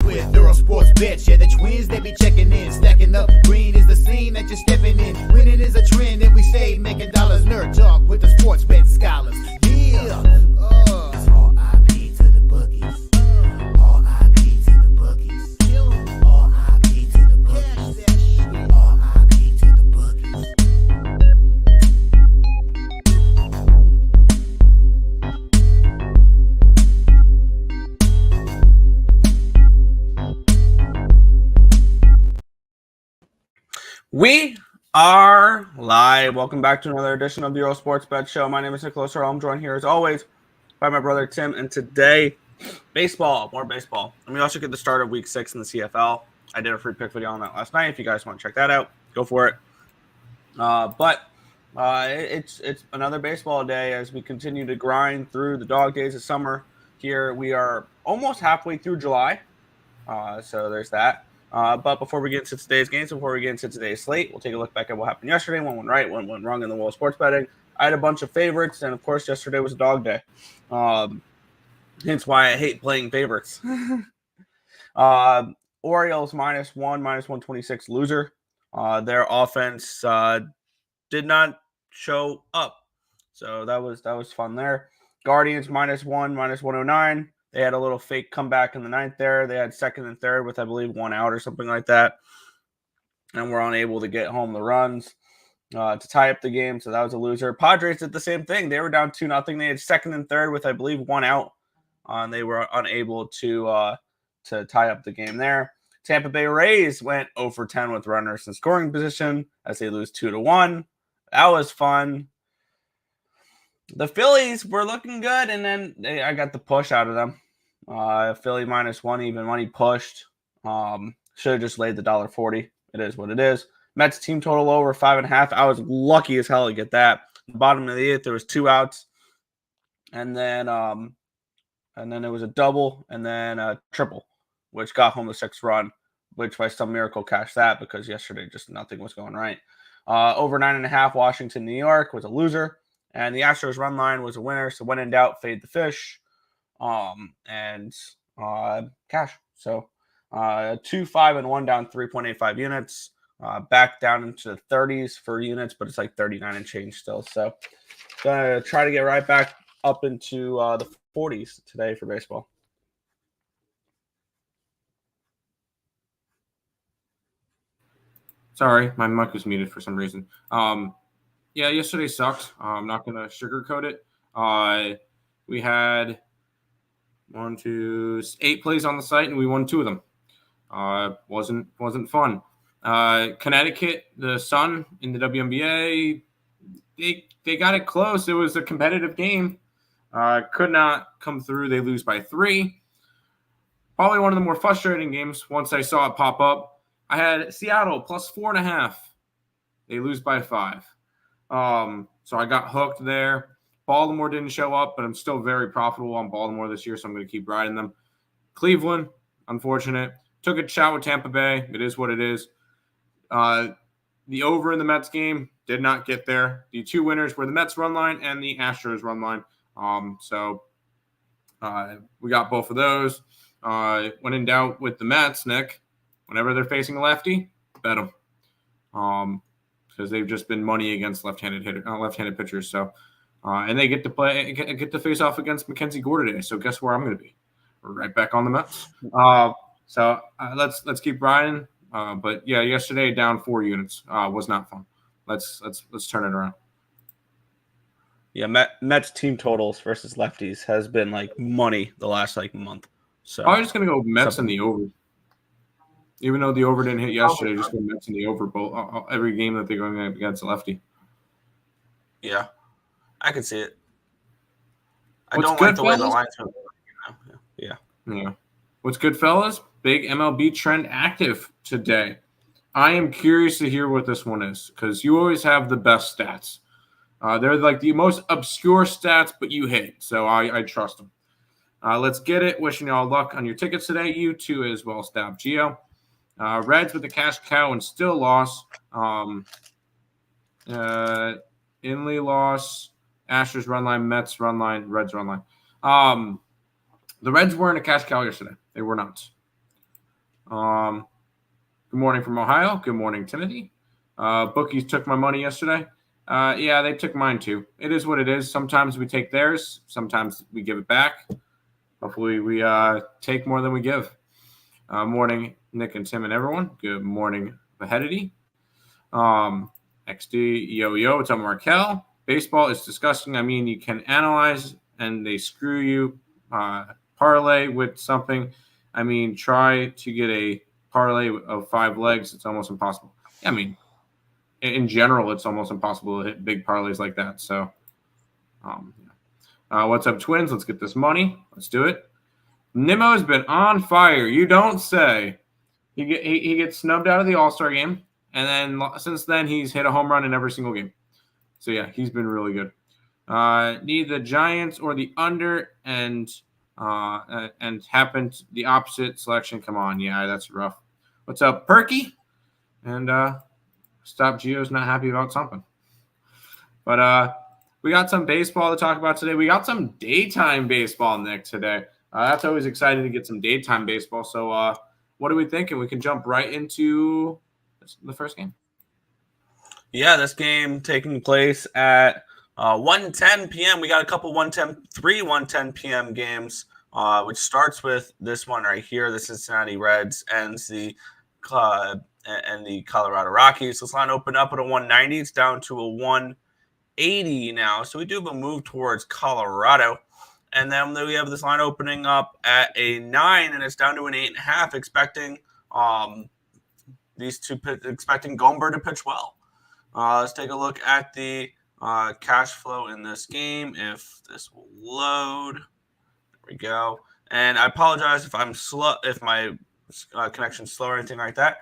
with Earle Sports Bets. Yeah, the twins, they be checking in. Stacking up, green is the scene that you're stepping in. Winning is a trend and we stay making dollars. Nerd talk with the sports bet scholars. Yeah. R.I.P. to the bookies. R.I.P. to the bookies. R.I.P. to the bookies. R.I.P. to the bookies. We are live. Welcome back to another edition of the Earle Sports Bet Show. My name is Nicholas Earle. I'm joined here as always by my brother Tim. And today, more baseball. And we also get the start of Week 6 in the CFL. I did a free pick video on that last night. If you guys want to check that out, go for it. It's another baseball day as we continue to grind through the dog days of summer. Here we are almost halfway through July. So there's that. But before we get into today's games, before we get into today's slate, we'll take a look back at what happened yesterday. One went right, one went wrong in the world of sports betting. I had a bunch of favorites, and of course, yesterday was a dog day. Hence why I hate playing favorites. Orioles -1, -126 loser. Their offense did not show up, so that was fun there. Guardians -1, -109. They had a little fake comeback in the ninth there. They had second and third with, I believe, 1 out or something like that. And were unable to get home the runs to tie up the game. So that was a loser. Padres did the same thing. They were down 2-0. They had second and third with, I believe, 1 out. And they were unable to tie up the game there. Tampa Bay Rays went 0 for 10 with runners in scoring position as they lose 2-1. That was fun. The Phillies were looking good, and then I got the push out of them. Philly -1 even money pushed. Should have just laid the $1.40. It is what it is. Mets team total over 5.5. I was lucky as hell to get that. Bottom of the 8th, there was 2 outs, and then it was a double and then a triple, which got home the 6th run, which by some miracle cashed that because yesterday just nothing was going right. Over 9.5. Washington, New York was a loser. And the Astros run line was a winner. So when in doubt, fade the fish. And cash. So 2, 5, and 1 down 3.85 units. Back down into the 30s for units, but it's like 39 and change still. So gonna try to get right back up into the 40s today for baseball. Sorry, my mic was muted for some reason. Yeah, yesterday sucked. I'm not going to sugarcoat it. We had 8 plays on the site, and we won 2 of them. Wasn't fun. Connecticut, the Sun in the WNBA, they got it close. It was a competitive game. Could not come through. They lose by 3. Probably one of the more frustrating games once I saw it pop up. I had Seattle +4.5. They lose by 5. So I got hooked there. Baltimore didn't show up, but I'm still very profitable on Baltimore this year, so I'm going to keep riding them. Cleveland, unfortunate. Took a shot with Tampa Bay. It is what it is. The over in the Mets game did not get there. The 2 winners were the Mets run line and the Astros run line. So we got both of those. When in doubt with the Mets, Nick, whenever they're facing a lefty, bet them. Because they've just been money against left-handed pitchers. So, and they get to face off against Mackenzie Gore today. So, guess where I'm going to be? Right back on the Mets. So let's keep riding. But yeah, yesterday down 4 units was not fun. Let's turn it around. Yeah, Mets team totals versus lefties has been like money the last month. So I'm just going to go Mets and the over. Even though the over didn't hit yesterday, just go Mets in the over both every game that they're going against a lefty. Yeah, I can see it. What's don't good, like the way the fellas? lines are. Yeah. What's good, fellas? Big MLB trend active today. I am curious to hear what this one is because you always have the best stats. They're like the most obscure stats, but you hit. So I trust them. Let's get it. Wishing you all luck on your tickets today. You too as well, Stab Geo. Reds with the cash cow and still loss. Inley loss. Astros run line. Mets run line. Reds run line. The Reds weren't a cash cow yesterday. They were not. Good morning from Ohio. Good morning, Timothy. Bookies took my money yesterday. Yeah, they took mine too. It is what it is. Sometimes we take theirs. Sometimes we give it back. Hopefully we take more than we give. Morning, Nick and Tim and everyone. Good morning, Vahedity. XD, yo, it's on Markel. Baseball is disgusting. I mean, you can analyze and they screw you. Parlay with something. I mean, try to get a parlay of 5 legs. It's almost impossible. I mean, in general, it's almost impossible to hit big parlays like that. So, what's up, twins? Let's get this money. Let's do it. Nimmo's been on fire. You don't say. He gets snubbed out of the All-Star game, and then since then he's hit a home run in every single game. So yeah, he's been really good. Need the Giants or the under, and happened the opposite selection. Come on, yeah, that's rough. What's up, Perky? And Stop Gio's not happy about something. But we got some baseball to talk about today. We got some daytime baseball, Nick, today. That's always exciting to get some daytime baseball. So what are we thinking? We can jump right into the first game. Yeah, this game taking place at 1:10 p.m. We got a couple 1:10 p.m. games, which starts with this one right here. The Cincinnati Reds and the Colorado Rockies. This line opened up at a 190. It's down to a 180 now. So we do have a move towards Colorado. And then we have this line opening up at a 9, and it's down to an 8.5, expecting expecting Gomber to pitch well. Let's take a look at the cash flow in this game. If this will load, there we go. And I apologize if I'm slow, if my connection's slow or anything like that.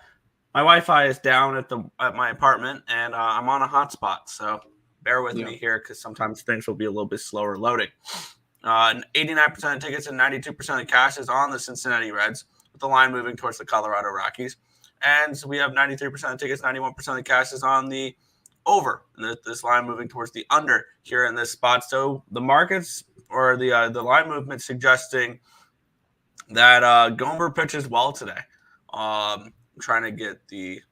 My Wi-Fi is down at my apartment, and I'm on a hotspot, so bear with me here because sometimes things will be a little bit slower loading. 89% of tickets and 92% of cash is on the Cincinnati Reds, with the line moving towards the Colorado Rockies. And so we have 93% of tickets, 91% of cash is on the over. And this line moving towards the under here in this spot. So the markets or the line movement suggesting that Gomber pitches well today. I'm trying to get the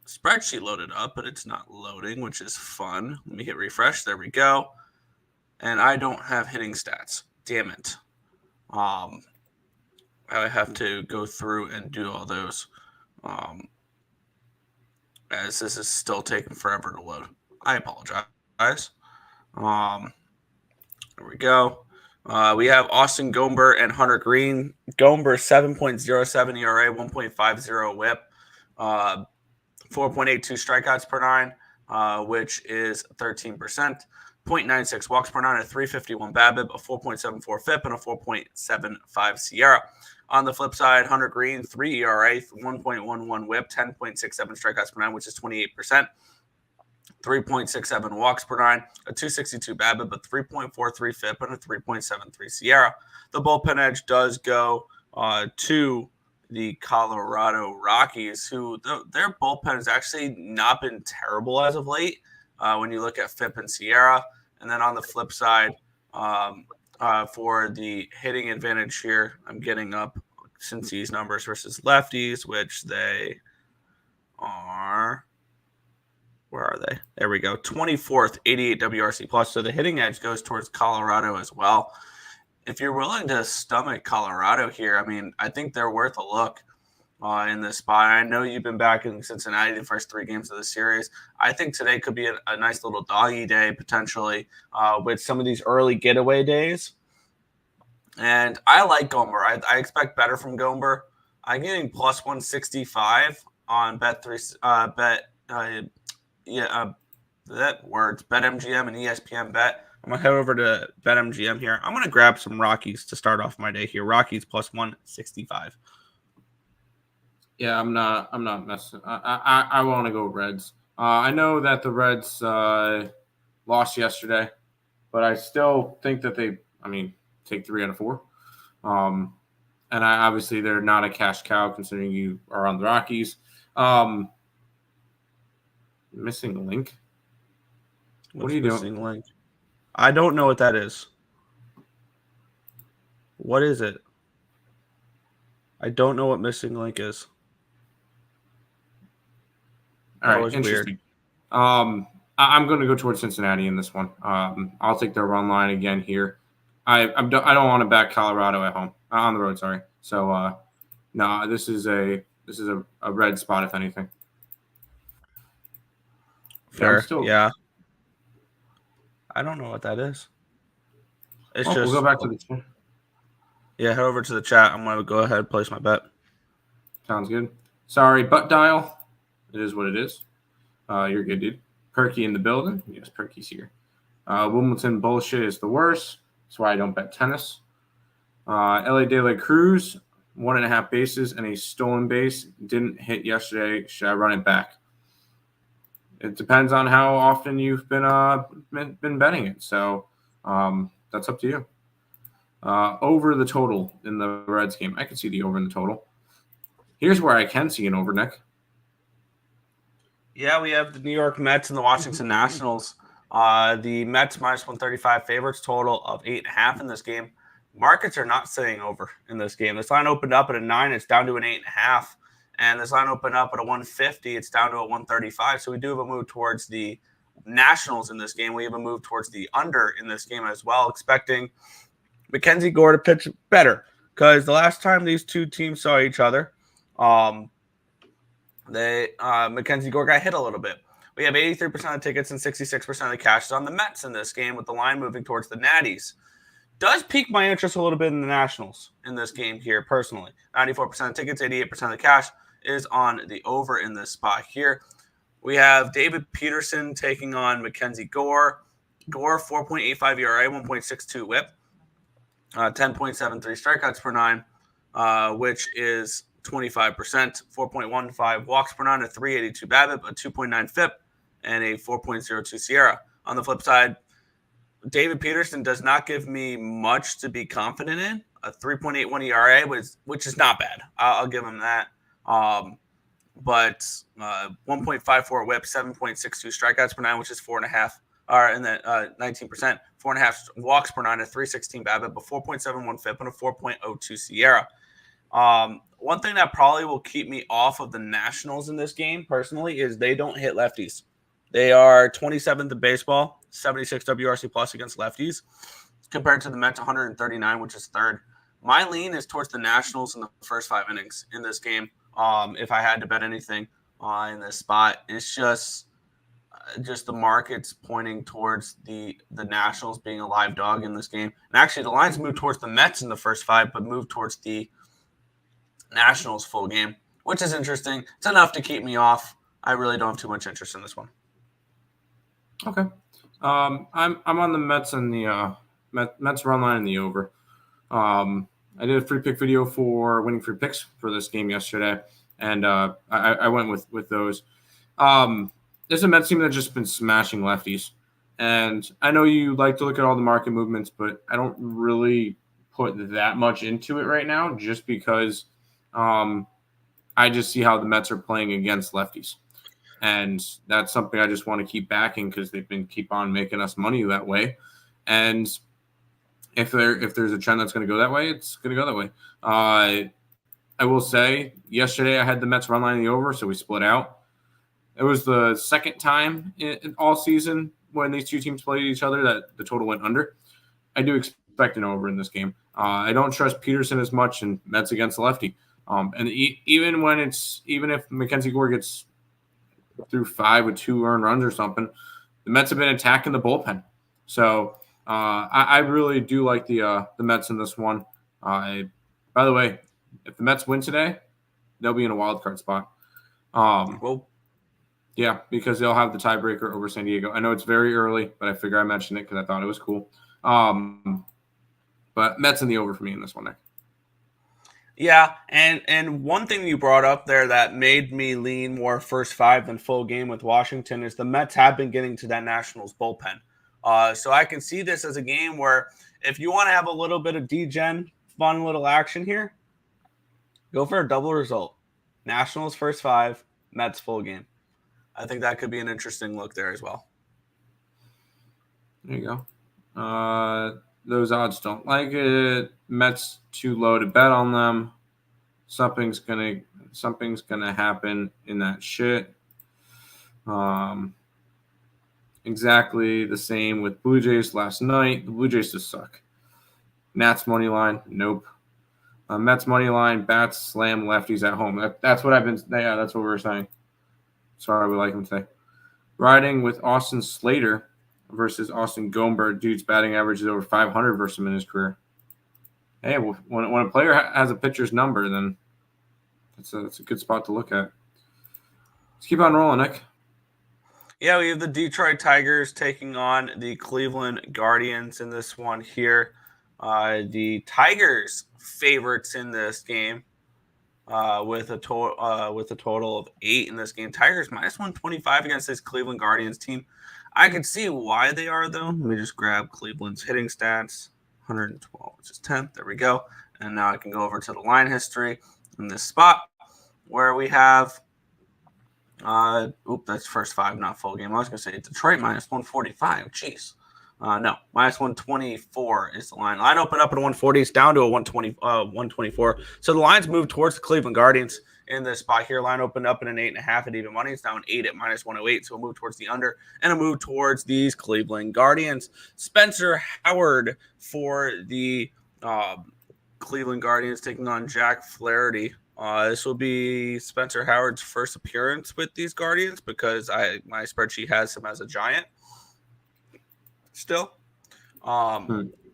spreadsheet loaded up, but it's not loading, which is fun. Let me hit refresh. There we go. And I don't have hitting stats. Damn it. I have to go through and do all those. As this is still taking forever to load. I apologize. There we go. We have Austin Gomber and Hunter Green. Gomber 7.07 ERA, 1.50 WHIP, 4.82 strikeouts per 9, which is 13%. 0.96 walks per 9, a 351 BABIP, a 4.74 FIP, and a 4.75 Sierra. On the flip side, Hunter Green, 3 ERA, 1.11 WHIP, 10.67 strikeouts per 9, which is 28%. 3.67 walks per 9, a 262 BABIP, a 3.43 FIP, and a 3.73 Sierra. The bullpen edge does go to the Colorado Rockies, who their bullpen has actually not been terrible as of late. When you look at FIP and Sierra. And then on the flip side, for the hitting advantage here, I'm getting up Cincy's numbers versus lefties, which they are. Where are they? There we go. 24th, 88 WRC plus. So the hitting edge goes towards Colorado as well. If you're willing to stomach Colorado here, I mean, I think they're worth a look. In this spot. I know you've been back in Cincinnati the first 3 games of the series. I think today could be a nice little doggy day potentially with some of these early getaway days. And I like Gomber. I expect better from Gomber. I'm getting plus 165 on BetMGM and ESPN Bet. I'm going to head over to BetMGM here. I'm going to grab some Rockies to start off my day here. Rockies plus 165. Yeah, I'm not messing. I want to go Reds. I know that the Reds lost yesterday, but I still think that they, take 3 out of 4. And obviously they're not a cash cow considering you are on the Rockies. Missing link. What are you doing? Link? I don't know what that is. What is it? I don't know what missing link is. All right, was interesting. weird. I'm going to go towards Cincinnati in this one. I'll take their run line again here. I don't want to back Colorado at home on the road. Sorry. So no, this is a red spot if anything. Fair. Yeah. I don't know what that is. It's just. We'll go back to the chat. Yeah, head over to the chat. I'm going to go ahead and place my bet. Sounds good. Sorry, butt dial. It is what it is. You're good, dude. Perky in the building. Yes, Perky's here. Wimbledon bullshit is the worst. That's why I don't bet tennis. LA De La Cruz, 1.5 bases and a stolen base. Didn't hit yesterday. Should I run it back? It depends on how often you've been betting it. So that's up to you. Over the total in the Reds game. I can see the over in the total. Here's where I can see an over, Nick. Yeah, we have the New York Mets and the Washington Nationals. The Mets minus 135 favorites, total of 8.5 in this game. Markets are not saying over in this game. This line opened up at a 9. It's down to an 8.5. And this line opened up at a 150. It's down to a 135. So we do have a move towards the Nationals in this game. We have a move towards the under in this game as well, expecting Mackenzie Gore to pitch better. Because the last time these two teams saw each other, Mackenzie Gore got hit a little bit. We have 83% of tickets and 66% of the cash is on the Mets in this game, with the line moving towards the Natties. Does pique my interest a little bit in the Nationals in this game here, personally. 94% of tickets, 88% of the cash is on the over in this spot here. We have David Peterson taking on Mackenzie Gore. Gore, 4.85 ERA, 1.62 whip, 10.73 strikeouts per 9, which is 25%, 4.15 walks per 9, a 382 BABIP, a 2.9 FIP, and a 4.02 SIERA. On the flip side, David Peterson does not give me much to be confident in. A 3.81 ERA, which is not bad. I'll give him that. But 1.54 whip, 7.62 strikeouts per 9, which is 4.5, and then 19%, 4.5 walks per 9, a 316 BABIP, a 4.71 FIP, and a 4.02 SIERA. One thing that probably will keep me off of the Nationals in this game, personally, is they don't hit lefties. They are 27th in baseball, 76 WRC plus against lefties, compared to the Mets 139, which is third. My lean is towards the Nationals in the first 5 innings in this game. If I had to bet anything in this spot, it's just the markets pointing towards the Nationals being a live dog in this game. And actually, the lines moved towards the Mets in the first 5, but moved towards the Nationals full game, which is interesting. It's enough to keep me off. I really don't have too much interest in this one. Okay. I'm on the Mets and the Mets run line in the over. I did a free pick video for winning free picks for this game yesterday, and I went with those. There's a Mets team that's just been smashing lefties, and I know you like to look at all the market movements, but I don't really put that much into it right now, just because I just see how the Mets are playing against lefties. And that's something I just want to keep backing because they've been keep on making us money that way. And if there's a trend that's going to go that way, it's going to go that way. I will say yesterday I had the Mets run line in the over, so we split out. It was the second time in all season when these two teams played each other that the total went under. I do expect an over in this game. I don't trust Peterson as much, and Mets against the lefty. And even if Mackenzie Gore gets through 5 with 2 earned runs or something, the Mets have been attacking the bullpen. So I really do like the Mets in this one. By the way, if the Mets win today, they'll be in a wild card spot. Yeah, because they'll have the tiebreaker over San Diego. I know it's very early, but I figure I mentioned it because I thought it was cool. But Mets in the over for me in this one, Nick. Yeah, and one thing you brought up there that made me lean more first 5 than full game with Washington is the Mets have been getting to that Nationals bullpen. So I can see this as a game where if you want to have a little bit of degen, fun little action here, go for a double result. Nationals first 5, Mets full game. I think that could be an interesting look there as well. There you go. Those odds don't like it. Mets too low to bet on them. something's gonna happen in that shit. Exactly the same with Blue Jays last night. The Blue Jays just suck. Nats money line, nope. Mets money line, bats slam lefties at home. That's what I've been. Yeah, that's what we were saying. Sorry, we like him today. Riding with Austin Slater versus Austin Gomber. Dude's batting average is over 500 versus him in his career. Hey, when a player has a pitcher's number, then it's a good spot to look at. Let's keep on rolling, Nick. Yeah, we have the Detroit Tigers taking on the Cleveland Guardians in this one here. The Tigers favorites in this game with a total of 8 in this game. Tigers minus 125 against this Cleveland Guardians team. I could see why they are, though. Let me just grab Cleveland's hitting stats. 112, which is 10th. There we go. And now I can go over to the line history in this spot where we have that's first 5, not full game. I was going to say Detroit minus 145. Jeez. No, minus 124 is the line. Line opened up at 140. It's down to a 124. So the lines move towards the Cleveland Guardians in this spot here. Line opened up at an 8.5 at even money. It's down 8 at minus 108. So we'll move towards the under and a move towards these Cleveland Guardians. Spencer Howard for the Cleveland Guardians taking on Jack Flaherty. This will be Spencer Howard's first appearance with these Guardians because my spreadsheet has him as a Giant. Still,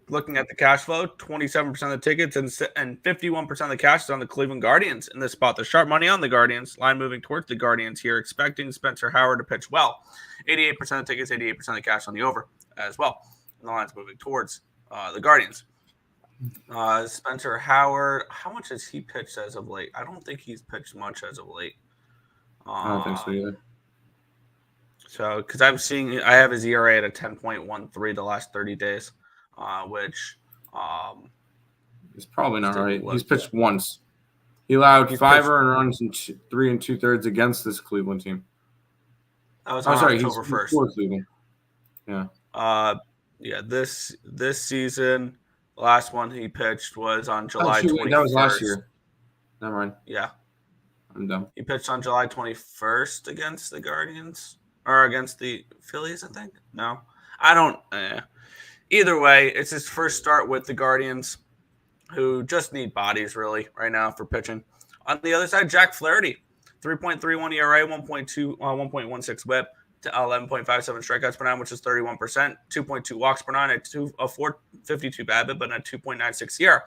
looking at the cash flow, 27% of the tickets and 51% of the cash is on the Cleveland Guardians in this spot. The sharp money on the Guardians. Line moving towards the Guardians here, expecting Spencer Howard to pitch well. 88% of the tickets, 88% of the cash on the over as well. And the line's moving towards the Guardians. Spencer Howard, how much has he pitched as of late? I don't think he's pitched much as of late. I don't think so either. So, because I have his ERA at a 10.13 the last 30 days, which it's probably not right. He's pitched once. He allowed 5 earned runs in 3 2/3 against this Cleveland team. That was on October 1st. For Cleveland. Yeah. This season, the last one he pitched was on July 21st. That was last year. Never mind. Yeah. I'm dumb. He pitched on July 21st against the Guardians. Or against the Phillies, I think. No, I don't. Either way, it's his first start with the Guardians, who just need bodies, really, right now for pitching. On the other side, Jack Flaherty, 3.31 ERA, 1.16 whip, to 11.57 strikeouts per 9, which is 31%, 2.2 walks per 9, a 4.52 BABIP, but a 2.96 ERA.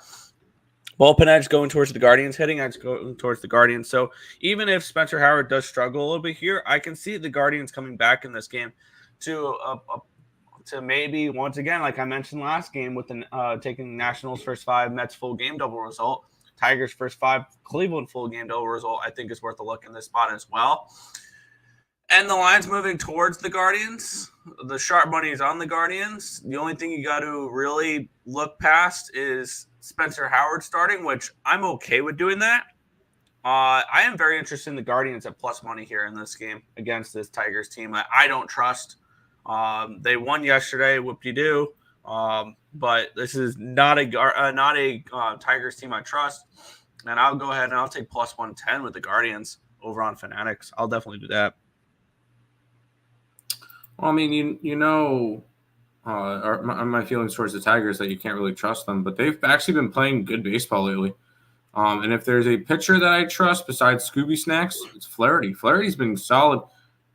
Bullpen edge going towards the Guardians, hitting edge going towards the Guardians. So even if Spencer Howard does struggle a little bit here, I can see the Guardians coming back in this game to maybe once again, like I mentioned last game, with the taking Nationals first 5, Mets full game double result, Tigers first 5, Cleveland full game double result. I think is worth a look in this spot as well. And the line's moving towards the Guardians. The sharp money is on the Guardians. The only thing you got to really look past is Spencer Howard starting, which I'm okay with doing that. I am very interested in the Guardians at plus money here in this game against this Tigers team. I don't trust. They won yesterday, whoop-de-doo. But this is not a Tigers team I trust. And I'll go ahead and I'll take plus 110 with the Guardians over on Fanatics. I'll definitely do that. Well, I mean, my feelings towards the Tigers that you can't really trust them, but they've actually been playing good baseball lately. And if there's a pitcher that I trust besides Scooby Snacks, it's Flaherty. Flaherty's been solid,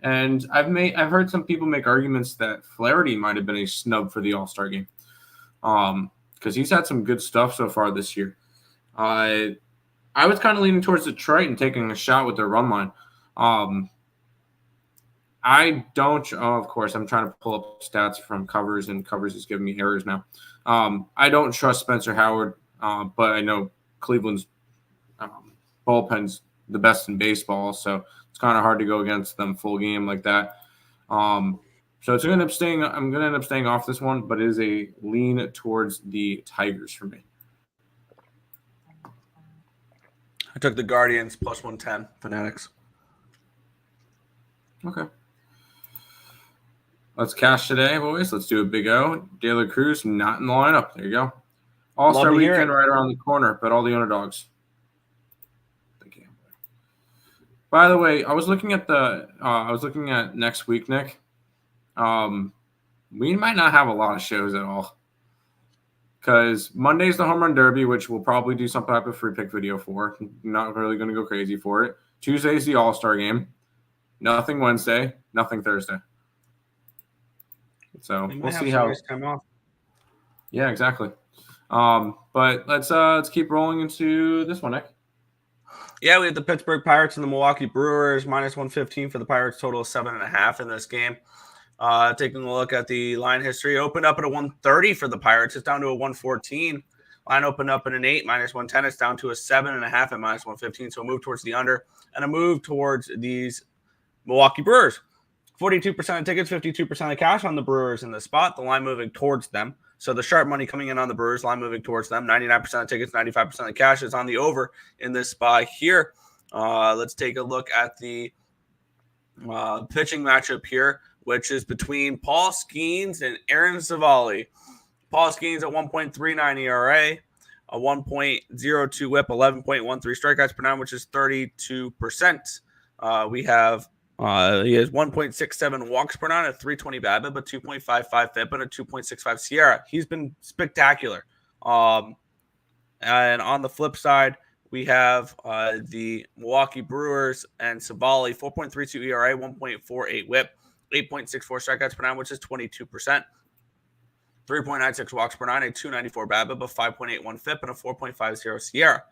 and I've heard some people make arguments that Flaherty might have been a snub for the All-Star game, because he's had some good stuff so far this year. I was kind of leaning towards Detroit and taking a shot with their run line. Of course, I'm trying to pull up stats from Covers, and Covers is giving me errors now. I don't trust Spencer Howard, but I know Cleveland's bullpen's the best in baseball, so it's kind of hard to go against them full game like that. So I'm going to end up staying off this one, but it is a lean towards the Tigers for me. I took the Guardians plus 110, Fanatics. Okay. Let's cash today, boys. Let's do a big O. De La Cruz not in the lineup. There you go. All-Star weekend right around the corner, but all the underdogs. gambler. By the way, I was looking at next week, Nick. We might not have a lot of shows at all because Monday's the Home Run Derby, which we'll probably do some type of free pick video for. Not really going to go crazy for it. Tuesday's the All-Star game. Nothing Wednesday. Nothing Thursday. So we'll see how. Time off. Yeah, exactly. But let's keep rolling into this one, Nick. Yeah, we have the Pittsburgh Pirates and the Milwaukee Brewers, -115 for the Pirates, total of 7.5 in this game. Taking a look at the line history, it opened up at a 130 for the Pirates. It's down to a 114. Line opened up at an 8, -110. It's down to a 7.5 at -115. So a move towards the under and a move towards these Milwaukee Brewers. 42% of tickets, 52% of cash on the Brewers in this spot. The line moving towards them. So the sharp money coming in on the Brewers, line moving towards them. 99% of tickets, 95% of cash is on the over in this spot here. Let's take a look at the pitching matchup here, which is between Paul Skeens and Aaron Savali. Paul Skeens at 1.39 ERA, a 1.02 whip, 11.13 strikeouts per nine, which is 32%. He has 1.67 walks per nine, a 320 BABIP, a 2.55 FIP, and a 2.65 SIERA. He's been spectacular. And on the flip side, we have the Milwaukee Brewers and Savali, 4.32 ERA, 1.48 whip, 8.64 strikeouts per nine, which is 22%. 3.96 walks per nine, a 294 BABIP, a 5.81 FIP, and a 4.50 SIERA.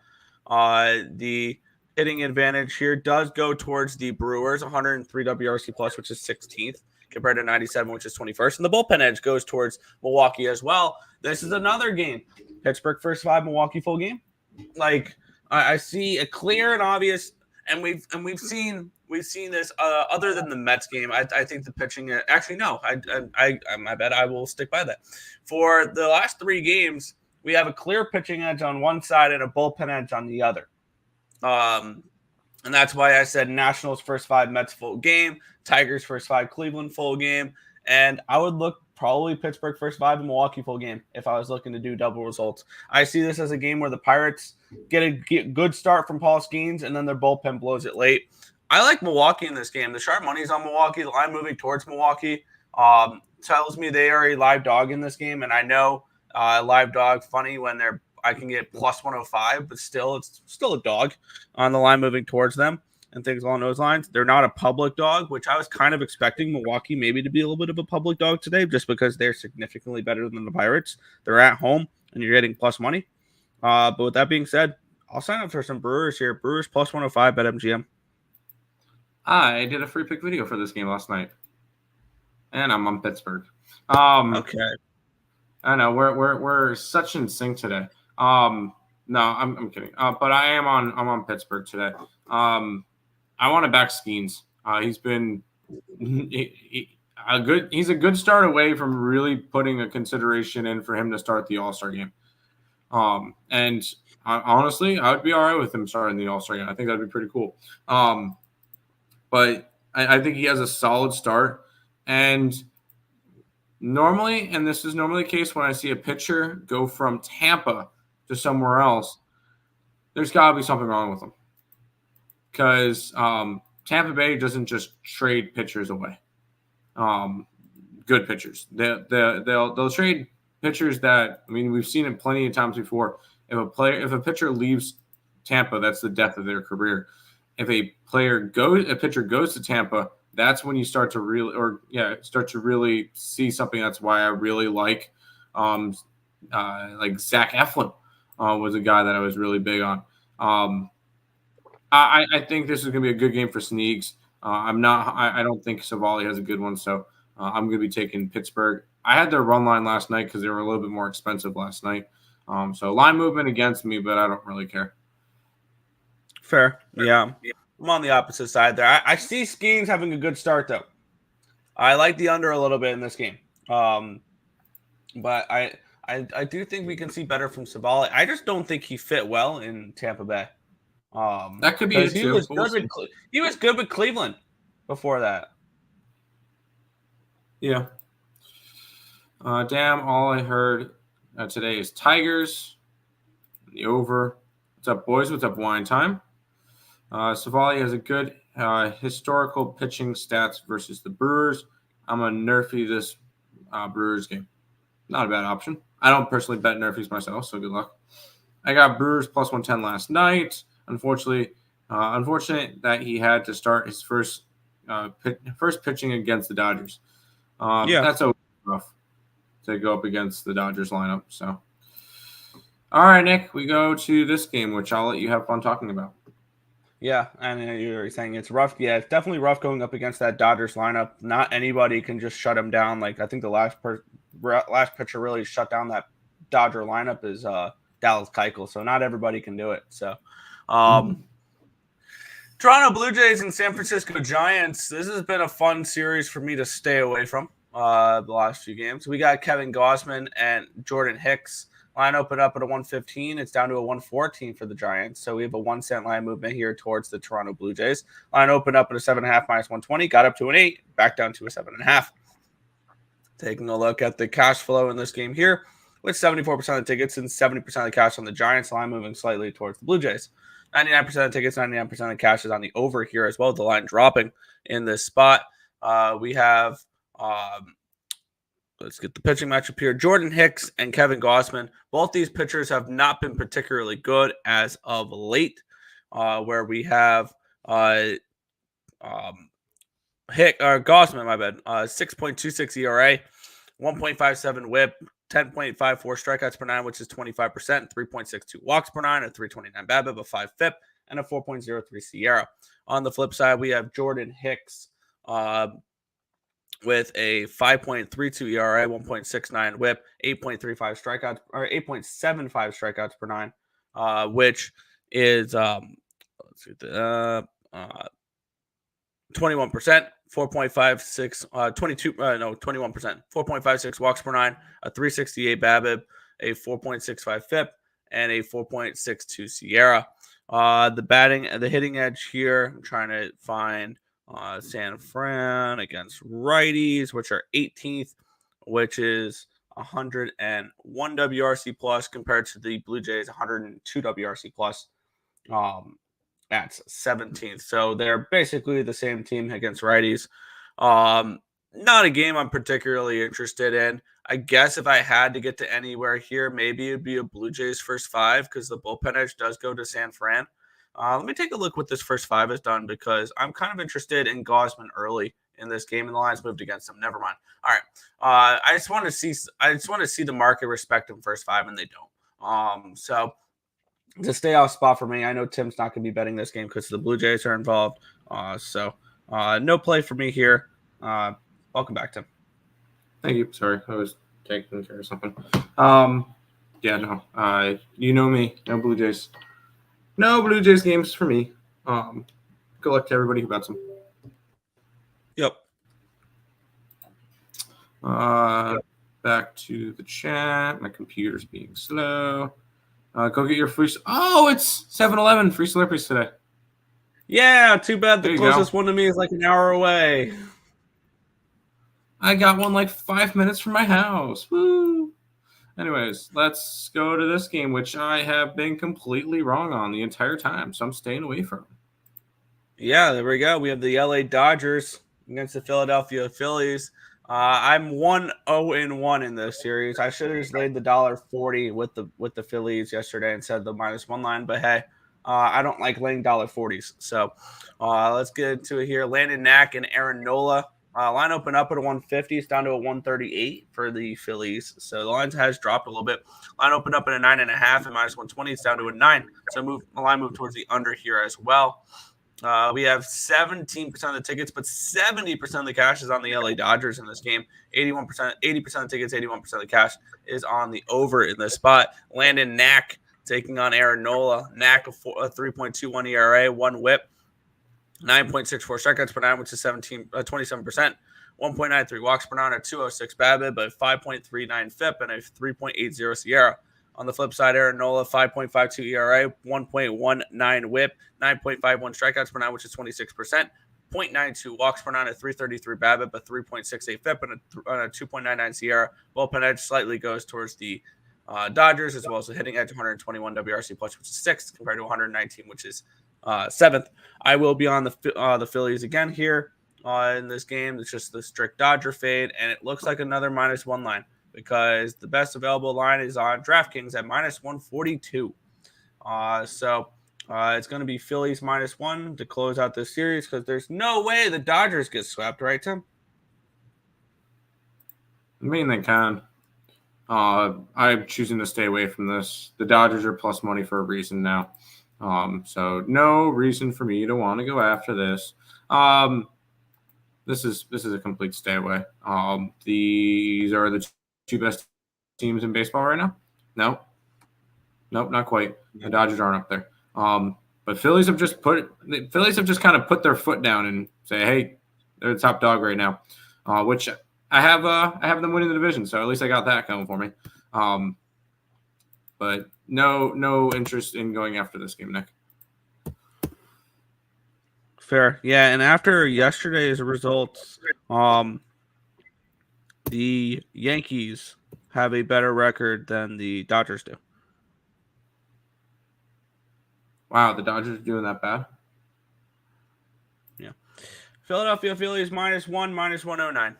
The hitting advantage here does go towards the Brewers, 103 WRC plus, which is 16th, compared to 97, which is 21st. And the bullpen edge goes towards Milwaukee as well. This is another game. Pittsburgh first 5, Milwaukee full game. Like I see a clear and obvious, and we've seen this other than the Mets game. I think the pitching. Actually, no. I bet I will stick by that. For the last 3 games, we have a clear pitching edge on one side and a bullpen edge on the other. And that's why I said Nationals first 5, Mets full game, Tigers first 5, Cleveland full game, and I would look probably Pittsburgh first 5 and Milwaukee full game if I was looking to do double results. I see this as a game where the Pirates get a good start from Paul Skeens and then their bullpen blows it late. I like Milwaukee in this game. The sharp money's on Milwaukee. The line moving towards Milwaukee tells me they are a live dog in this game, and I know live dog funny when I can get plus 105, but still, it's still a dog on the line moving towards them and things along those lines. They're not a public dog, which I was kind of expecting Milwaukee maybe to be a little bit of a public dog today, just because they're significantly better than the Pirates. They're at home, and you're getting plus money. But with that being said, I'll sign up for some Brewers here. Brewers plus 105 at MGM. I did a free pick video for this game last night, and I'm on Pittsburgh. Okay. I know we're such in sync today. No, I'm kidding. But I'm on Pittsburgh today. I want to back Skeens. He's been he's a good start away from really putting a consideration in for him to start the All-Star game. And honestly, I would be all right with him starting the All-Star game. I think that'd be pretty cool. But I think he has a solid start. And normally, and this is normally the case when I see a pitcher go from Tampa to somewhere else, there's got to be something wrong with them. Because Tampa Bay doesn't just trade pitchers away. Good pitchers. They'll trade pitchers that, I mean, we've seen it plenty of times before. If a pitcher leaves Tampa, that's the death of their career. If a pitcher goes to Tampa, that's when you start to really see something. That's why I really like Zach Eflin was a guy that I was really big on. I think this is going to be a good game for Sneaks. I don't think Savali has a good one, so I'm going to be taking Pittsburgh. I had their run line last night because they were a little bit more expensive last night. So line movement against me, but I don't really care. Fair. Yeah. I'm on the opposite side there. I see Skeens having a good start, though. I like the under a little bit in this game. But I do think we can see better from Savali. I just don't think he fit well in Tampa Bay. That could be it he too. He was good with Cleveland before that. Yeah. Damn, all I heard today is Tigers. The over. What's up, boys? What's up, wine time? Savali has a good historical pitching stats versus the Brewers. I'm going to nerfy this Brewers game. Not a bad option. I don't personally bet nerfies myself, so good luck. I got Brewers plus 110 last night. Unfortunate that he had to start his first pitching against the Dodgers. That's always rough to go up against the Dodgers lineup. So, all right, Nick, we go to this game, which I'll let you have fun talking about. Yeah, and you're saying it's rough. Yeah, it's definitely rough going up against that Dodgers lineup. Not anybody can just shut him down. Like, I think the last pitcher really shut down that Dodger lineup is Dallas Keuchel. So not everybody can do it. So, Toronto Blue Jays and San Francisco Giants. This has been a fun series for me to stay away from the last few games. We got Kevin Gausman and Jordan Hicks. Line opened up at a 115. It's down to a 114 for the Giants. So we have a 1 cent line movement here towards the Toronto Blue Jays. Line opened up at a 7.5 minus 120. Got up to an 8. Back down to a 7.5. Taking a look at the cash flow in this game here, with 74% of the tickets and 70% of the cash on the Giants. Line moving slightly towards the Blue Jays. 99% of the tickets, 99% of the cash is on the over here as well. The line dropping in this spot. We have... let's get the pitching matchup here. Jordan Hicks and Kevin Gausman. Both these pitchers have not been particularly good as of late, where we have Gausman, 6.26 ERA, 1.57 whip, 10.54 strikeouts per nine, which is 25%, 3.62 walks per nine, a 329 BABIP, a 5 FIP, and a 4.03 SIERA. On the flip side, we have Jordan Hicks, with a 5.32 ERA, 1.69 whip, 8.35 strikeouts, or 8.75 strikeouts per nine, which is 21%, 4.56, 21%, 4.56 walks per nine, a 368 BABIP, a 4.65 FIP, and a 4.62 SIERA. The hitting edge here, I'm trying to find San Fran against righties, which are 18th, which is 101 WRC plus compared to the Blue Jays 102 WRC plus. That's 17th. So they're basically the same team against righties. Not a game I'm particularly interested in. I guess if I had to get to anywhere here, maybe it'd be a Blue Jays first five because the bullpen edge does go to San Fran. Let me take a look what this first five has done because I'm kind of interested in Gausman early in this game, and the line's moved against him. Never mind. All right. I just want to see the market respect him first five, and they don't. So to stay off spot for me, I know Tim's not going to be betting this game because the Blue Jays are involved. So no play for me here. Welcome back, Tim. Thank you. Sorry, I was taking care of something. Yeah, no. You know me. No Blue Jays. No Blue Jays games for me. Good luck to everybody who bets them. Yep. Back to the chat. My computer's being slow. Go get your free. Oh, it's 7-Eleven free Slurpees today. Yeah, too bad the closest one to me is like an hour away. I got one like 5 minutes from my house. Woo! Anyways, let's go to this game, which I have been completely wrong on the entire time, so I'm staying away from. Yeah, there we go. We have the LA Dodgers against the Philadelphia Phillies. I'm 1-0-1 in this series. I should have just laid the $1.40 with the Phillies yesterday instead of the -1 line, but hey, I don't like laying $40s. So let's get into it here. Landon Knack and Aaron Nola. Line open up at a 150. It's down to a 138 for the Phillies. So the line has dropped a little bit. Line opened up at a 9.5 and -120. It's down to a 9. So the line moved towards the under here as well. We have 17% of the tickets, but 70% of the cash is on the LA Dodgers in this game. 80% of the tickets, 81% of the cash is on the over in this spot. Landon Knack taking on Aaron Nola. Knack, a 3.21 ERA, 1 whip. 9.64 strikeouts per nine, which is 27%. 1.93 walks per nine, a 206 BABIP, but 5.39 FIP, and a 3.80 SIERA. On the flip side, Aaron Nola, 5.52 ERA, 1.19 WHIP, 9.51 strikeouts per nine, which is 26%. 0.92 walks per nine, a 333 BABIP, a 3.68 FIP, and a 2.99 SIERA. Bullpen edge slightly goes towards the Dodgers, as well as the hitting edge 121 WRC plus, which is 6th compared to 119, which is 7th. I will be on the Phillies again here in this game. It's just the strict Dodger fade, and it looks like another -1 line because the best available line is on DraftKings at -142. So it's going to be Phillies -1 to close out this series because there's no way the Dodgers get swept, right, Tim? I mean, they can. I'm choosing to stay away from this. The Dodgers are plus money for a reason now. So no reason for me to want to go after this. This is a complete stay away. These are the two best teams in baseball right now. Nope, not quite. The Dodgers aren't up there. But Phillies have just kind of put their foot down and say, hey, they're the top dog right now, which I have them winning the division, so at least I got that going for me. But no interest in going after this game, Nick. Fair. Yeah, and after yesterday's results, the Yankees have a better record than the Dodgers do. Wow, the Dodgers are doing that bad? Yeah. Philadelphia Phillies -1, -109.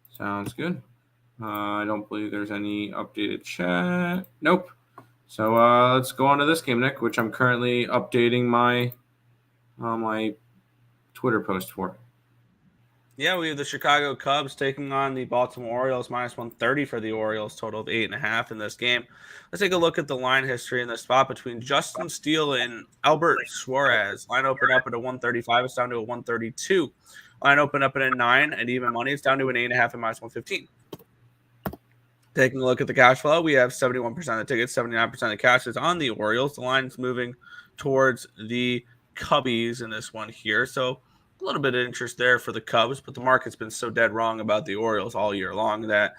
Sounds good. I don't believe there's any updated chat. Nope. So let's go on to this game, Nick, which I'm currently updating my my Twitter post for. Yeah, we have the Chicago Cubs taking on the Baltimore Orioles, -130 for the Orioles, total of 8.5 in this game. Let's take a look at the line history in this spot between Justin Steele and Albert Suarez. Line opened up at a 135. It's down to a 132. Line opened up at a 9 at even money. It's down to an 8.5 at -115. Taking a look at the cash flow, we have 71% of the tickets, 79% of the cash is on the Orioles. The line's moving towards the Cubbies in this one here. So a little bit of interest there for the Cubs, but the market's been so dead wrong about the Orioles all year long that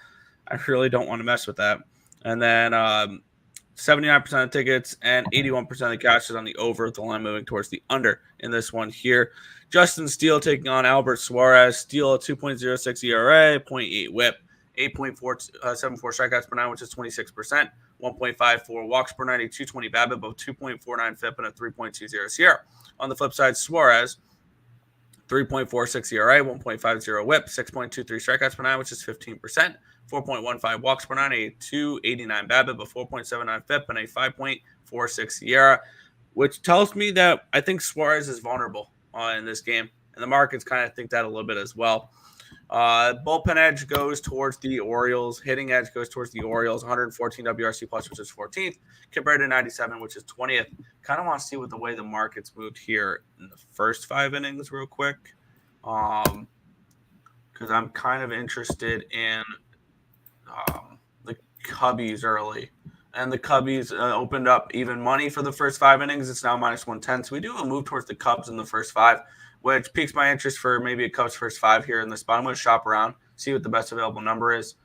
I really don't want to mess with that. And then 79% of tickets and 81% of the cash is on the over, the line moving towards the under in this one here. Justin Steele taking on Albert Suarez. Steele a 2.06 ERA, 0.8 whip, 8.74 strikeouts per nine, which is 26%, 1.54 walks per 90, 220 BABIP, both 2.49 FIP, and a 3.20 SIERA. On the flip side, Suarez, 3.46 ERA, 1.50 whip, 6.23 strikeouts per nine, which is 15%, 4.15 walks per nine, a 289 BABIP, a 4.79 FIP, and a 5.46 SIERA, which tells me that I think Suarez is vulnerable in this game, and the markets kind of think that a little bit as well. Bullpen edge goes towards the Orioles. Hitting edge goes towards the Orioles. 114 WRC plus, which is 14th, compared to 97, which is 20th. Kind of want to see what the way the markets moved here in the first 5 innings real quick, because I'm kind of interested in the Cubbies early. And the Cubbies opened up even money for the first 5 innings. It's now -110. So we do a move towards the Cubs in the first 5, which piques my interest for maybe a Cubs first 5 here in this spot. I'm going to shop around, see what the best available number is,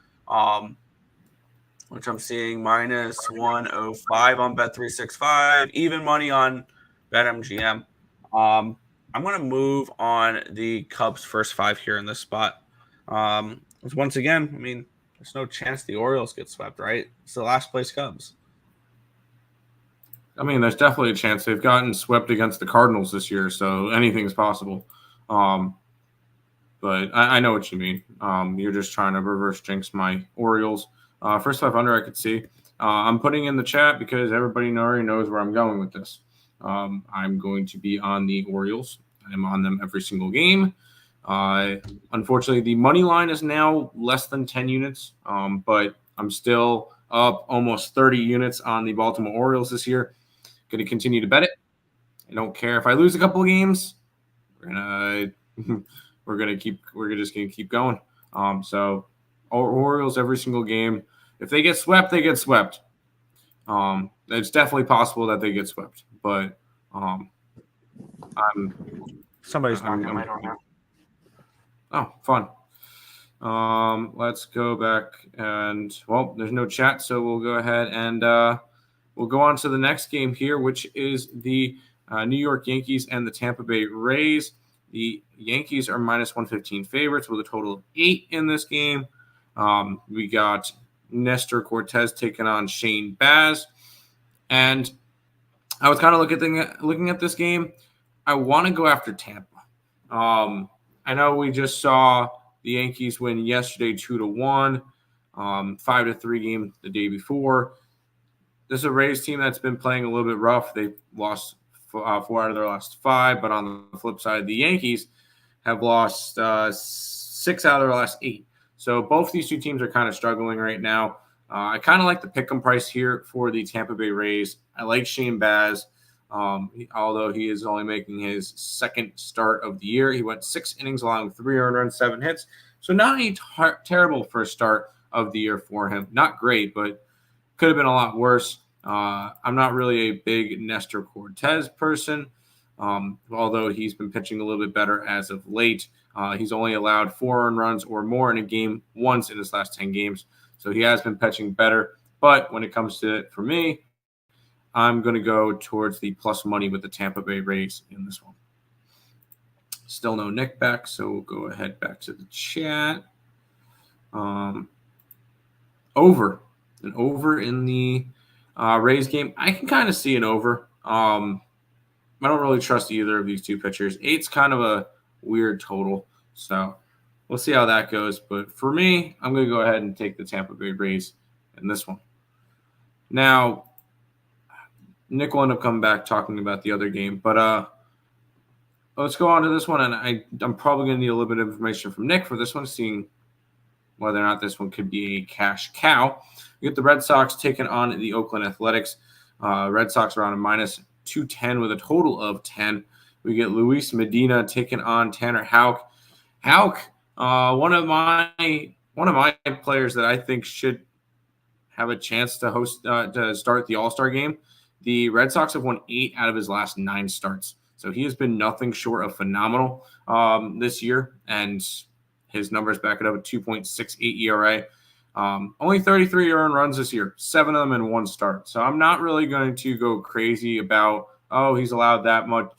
which I'm seeing -105 on Bet365, even money on BetMGM. I'm going to move on the Cubs first 5 here in this spot. Once again, I mean, there's no chance the Orioles get swept, right? It's the last place Cubs. I mean, there's definitely a chance. They've gotten swept against the Cardinals this year, so anything's possible. But I know what you mean. You're just trying to reverse jinx my Orioles. First 5 under I could see. I'm putting in the chat because everybody already knows where I'm going with this. I'm going to be on the Orioles. I'm on them every single game. Unfortunately, the money line is now less than 10 units, but I'm still up almost 30 units on the Baltimore Orioles this year. Going to continue to bet it. I don't care if I lose a couple of games. We're just going to keep going. So Orioles every single game. If they get swept, they get swept. It's definitely possible that they get swept, but Somebody's knocking my door now. Oh, fun. Let's go back and, well, there's no chat, so we'll go ahead and we'll go on to the next game here, which is the New York Yankees and the Tampa Bay Rays. The Yankees are -115 favorites with a total of 8 in this game. We got Nestor Cortez taking on Shane Baz. And I was kind of looking at this game. I want to go after Tampa. I know we just saw the Yankees win yesterday 2-1, 5-3 game the day before. This is a Rays team that's been playing a little bit rough. They've lost 4 out of their last 5, but on the flip side, the Yankees have lost 6 out of their last 8. So both these two teams are kind of struggling right now. I kind of like the pick'em price here for the Tampa Bay Rays. I like Shane Baz, although he is only making his second start of the year. He went 6 innings along with 3 earned runs, 7 hits. So not a terrible first start of the year for him. Not great, but could have been a lot worse. I'm not really a big Nestor Cortez person, although he's been pitching a little bit better as of late. He's only allowed 4 earned runs or more in a game once in his last 10 games. So he has been pitching better. But when it comes to it for me, I'm going to go towards the plus money with the Tampa Bay Rays in this one. Still no Nick back, so we'll go ahead back to the chat. Over. An over in the Rays game. I can kind of see an over. I don't really trust either of these two pitchers. 8's kind of a weird total. So we'll see how that goes. But for me, I'm going to go ahead and take the Tampa Bay Rays in this one. Now, Nick will end up coming back talking about the other game. But let's go on to this one. And I'm probably going to need a little bit of information from Nick for this one, seeing whether or not this one could be a cash cow. You get the Red Sox taking on the Oakland Athletics. Red Sox are on a minus 210 with a total of 10. We get Luis Medina taking on Tanner Houck. Houck, one of my players that I think should have a chance to start the All-Star game. The Red Sox have won 8 out of his last 9 starts. So he has been nothing short of phenomenal this year, and his numbers back it up at 2.68 ERA. Only 33 earned runs this year, 7 of them in 1 start. So I'm not really going to go crazy about, he's allowed that much.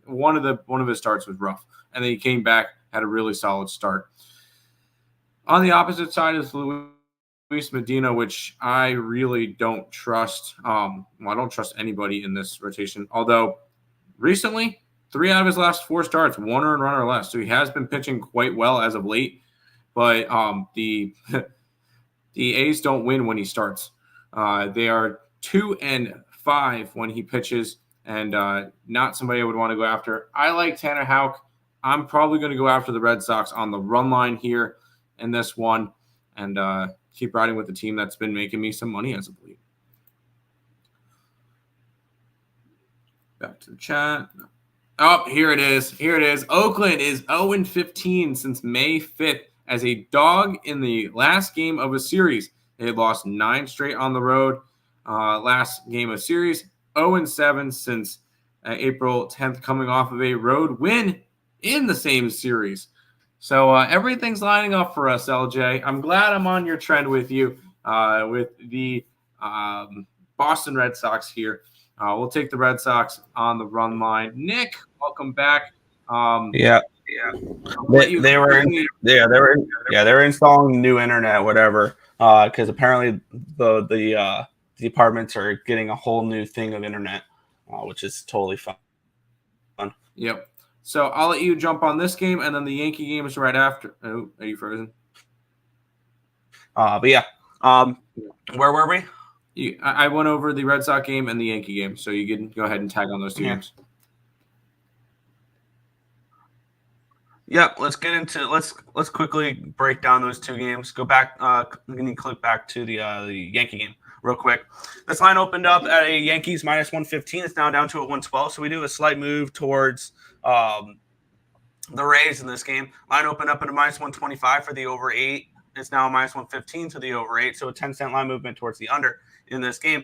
One of his starts was rough, and then he came back, had a really solid start. On the opposite side is Luis Medina, which I really don't trust. I don't trust anybody in this rotation, although recently, 3 out of his last 4 starts, 1 earned run or less. So he has been pitching quite well as of late. But the A's don't win when he starts. They are 2-5 when he pitches, and not somebody I would want to go after. I like Tanner Houck. I'm probably going to go after the Red Sox on the run line here in this one, and keep riding with the team that's been making me some money as of late. Back to the chat. Oh, here it is. Here it is. Oakland is 0-15 since May 5th as a dog in the last game of a series. They had lost 9 straight on the road. Last game of series, 0-7 since April 10th, coming off of a road win in the same series. So everything's lining up for us, LJ. I'm glad I'm on your trend with you with the Boston Red Sox here. We'll take the Red Sox on the run line. Nick, welcome back. Yeah. They were installing new internet, whatever, because apparently the apartments are getting a whole new thing of internet, which is totally fun. Yep. So I'll let you jump on this game, and then the Yankee game is right after. Oh, are you frozen? But yeah, where were we? I went over the Red Sox game and the Yankee game, so you can go ahead and tag on those 2 games. Yeah, let's get into let's quickly break down those 2 games. Go back, click back to the Yankee game real quick. This line opened up at a Yankees minus 115. It's now down to a 112. So we do a slight move towards the Rays in this game. Line opened up at a minus 125 for the over 8. It's now minus 115 to the over 8. So a 10-cent line movement towards the under in this game.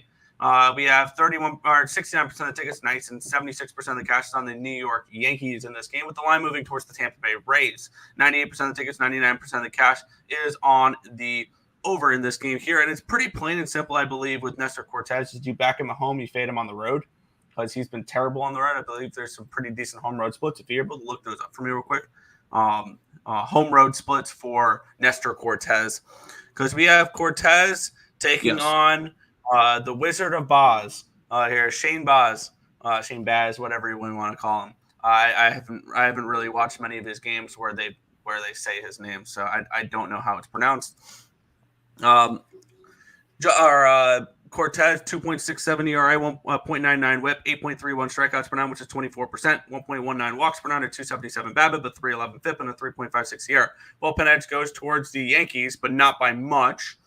We have 69% of the tickets nice and 76% of the cash is on the New York Yankees in this game, with the line moving towards the Tampa Bay Rays. 98% of the tickets, 99% of the cash is on the over in this game here. And it's pretty plain and simple, I believe, with Nestor Cortez. Did you back him at home, you fade him on the road, because he's been terrible on the road. I believe there's some pretty decent home road splits. If you're able to look those up for me real quick. Home road splits for Nestor Cortez, because we have Cortez taking on the Wizard of Oz, here. Shane Baz, whatever you want to call him. I haven't really watched many of his games where they say his name, so I don't know how it's pronounced. Cortez, 2.67 ERA, 1.99 whip, 8.31 strikeouts per nine, which is 24%, 1.19 walks per nine, a 277 BABIP, a 311 FIP, and a 3.56 ERA. Bullpen edge goes towards the Yankees, but not by much.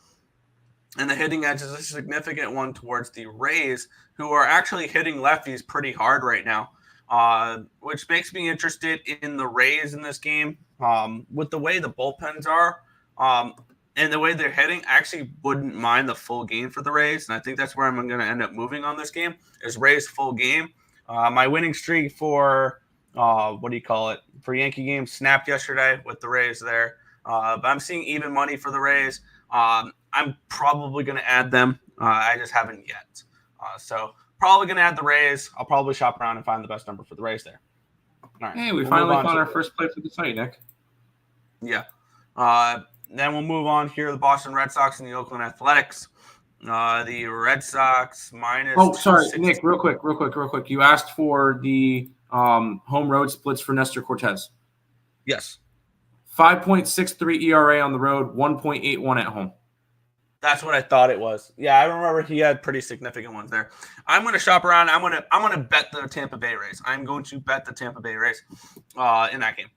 And the hitting edge is a significant one towards the Rays, who are actually hitting lefties pretty hard right now, which makes me interested in the Rays in this game. With the way the bullpens are, and the way they're hitting, I actually wouldn't mind the full game for the Rays. And I think that's where I'm going to end up moving on this game, is Rays full game. My winning streak for, for Yankee games snapped yesterday with the Rays there. But I'm seeing even money for the Rays. I'm probably going to add them. I just haven't yet. So probably going to add the Rays. I'll probably shop around and find the best number for the Rays there. All right. Hey, we finally found our first play for the site, Nick. Yeah. Then we'll move on here. The Boston Red Sox and the Oakland Athletics. The Red Sox minus. Oh, sorry, Nick. Real quick. You asked for the home road splits for Nestor Cortez. Yes. 5.63 ERA on the road, 1.81 at home. That's what I thought it was. Yeah, I remember he had pretty significant ones there. I'm going to shop around. I'm going to bet the Tampa Bay Rays. I'm going to bet the Tampa Bay Rays in that game.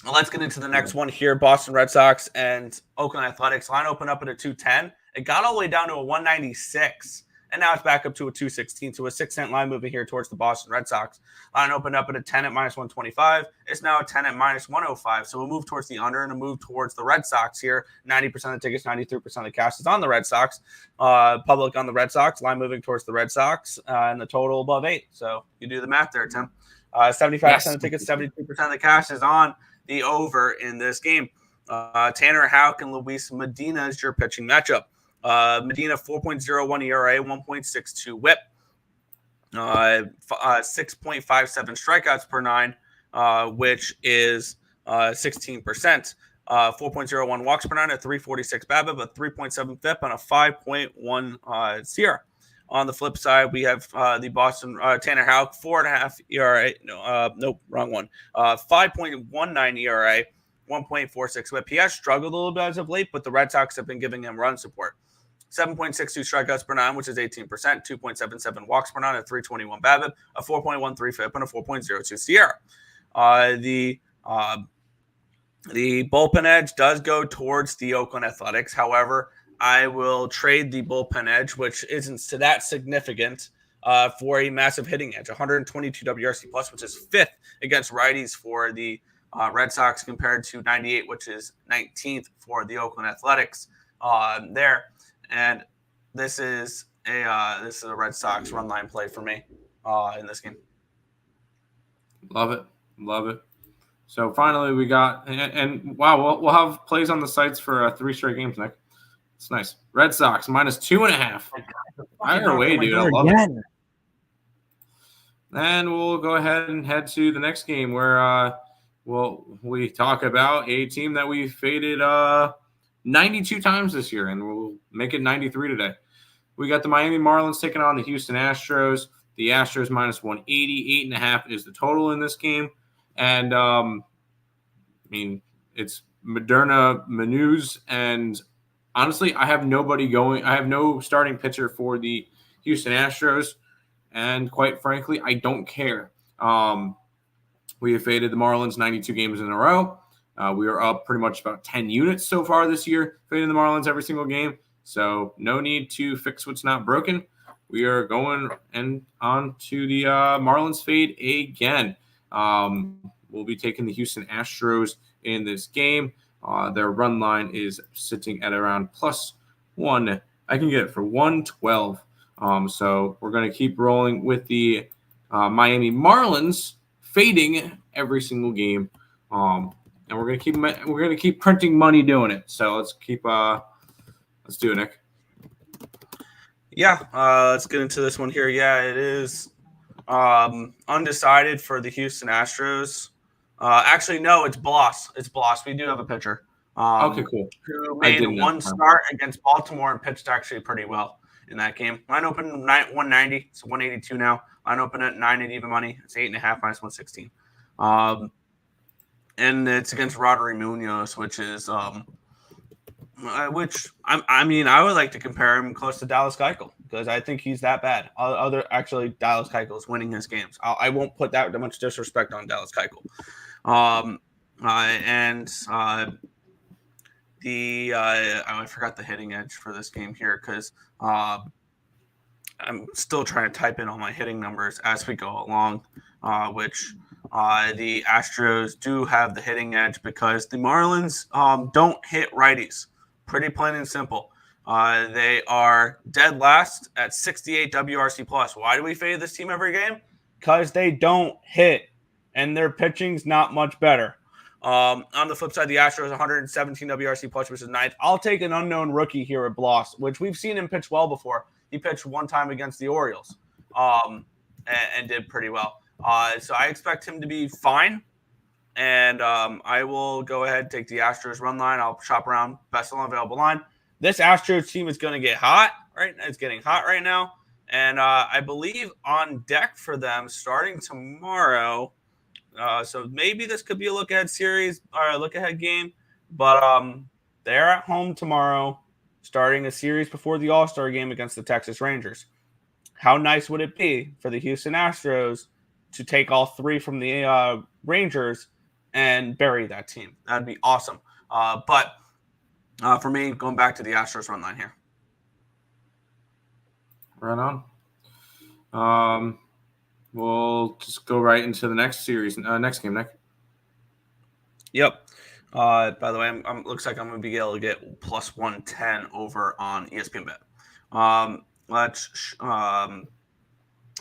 Well, let's get into the next one here. Boston Red Sox and Oakland Athletics. Line opened up at a 210. It got all the way down to a 196. And now it's back up to a 216. So a 6-cent line moving here towards the Boston Red Sox. Line opened up at a 10 at minus 125. It's now a 10 at minus 105. So we'll move towards the under and a move towards the Red Sox here. 90% of the tickets, 93% of the cash is on the Red Sox. Public on the Red Sox. Line moving towards the Red Sox. And the total above 8. So you do the math there, Tim. 75% of the tickets, 72% of the cash is on the over in this game. Tanner Houck and Luis Medina is your pitching matchup. Medina 4.01 ERA, 1.62 WHIP, 6.57 strikeouts per nine, which is 16%. 4.01 walks per nine, a 346 BABIP, a 3.7 FIP, and a 5.1 SIERA. On the flip side, we have the Boston Tanner Houck, 4.5 ERA. Nope, wrong one. 5.19 ERA, 1.46 WHIP. He has struggled a little bit as of late, but the Red Sox have been giving him run support. 7.62 strikeouts per nine, which is 18%. 2.77 walks per nine, a 321 BABIP, a 4.13 FIP, and a 4.02 SIERA. The bullpen edge does go towards the Oakland Athletics. However, I will trade the bullpen edge, which isn't that significant, for a massive hitting edge, 122 WRC plus, which is 5th against righties for the Red Sox compared to 98, which is 19th for the Oakland Athletics there. And this is a Red Sox run line play for me in this game. Love it. So finally we got and wow, we'll have plays on the sites for 3 straight games, Nick. It's nice. Red Sox minus 2.5. Fire away, dude. I love it. And we'll go ahead and head to the next game where we talk about a team that we faded 92 times this year, and we'll make it 93 today. We got the Miami Marlins taking on the Houston Astros. The Astros minus 180, 8.5 is the total in this game. And it's Moderna Manuz, and honestly, I have no starting pitcher for the Houston Astros, and quite frankly, I don't care. We have faded the Marlins 92 games in a row. We are up pretty much about 10 units so far this year, fading the Marlins every single game. So no need to fix what's not broken. We are going on to the Marlins fade again. We'll be taking the Houston Astros in this game. Their run line is sitting at around +1. I can get it for 112. So we're going to keep rolling with the Miami Marlins fading every single game. And we're gonna keep printing money doing it. So let's do it, Nick. Yeah, let's get into this one here. Yeah, it is undecided for the Houston Astros. Actually, no, it's Bloss. It's Bloss. We do have a pitcher. Okay, cool. Who made one start against Baltimore and pitched actually pretty well. in that game. Line open 190. It's 182 now. Line open at 9 at even money. It's 8.5 minus 116. And it's against Rodri Munoz, which is I would like to compare him close to Dallas Keuchel because I think he's that bad. Dallas Keuchel is winning his games. I won't put that much disrespect on Dallas Keuchel. I forgot the hitting edge for this game here because I'm still trying to type in all my hitting numbers as we go along, which the Astros do have the hitting edge because the Marlins don't hit righties. Pretty plain and simple. They are dead last at 68 WRC plus. Why do we fade this team every game? Because they don't hit, and their pitching's not much better. On the flip side, the Astros 117 WRC plus, which is ninth. I'll take an unknown rookie here at Bloss, which we've seen him pitch well before. He pitched one time against the Orioles and did pretty well. So I expect him to be fine. And I will go ahead and take the Astros run line. I'll shop around best available line. This Astros team is going to get hot, right? It's getting hot right now. And I believe on deck for them starting tomorrow. So maybe this could be a look-ahead series or a look-ahead game. But they're at home tomorrow starting a series before the All-Star game against the Texas Rangers. How nice would it be for the Houston Astros to take all three from the Rangers and bury that team? That'd be awesome. But for me, going back to the Astros run line here. Right on. We'll just go right into the next series, next game, Nick. Yep. By the way, looks like I'm going to be able to get plus 110 over on ESPN Bet. Let's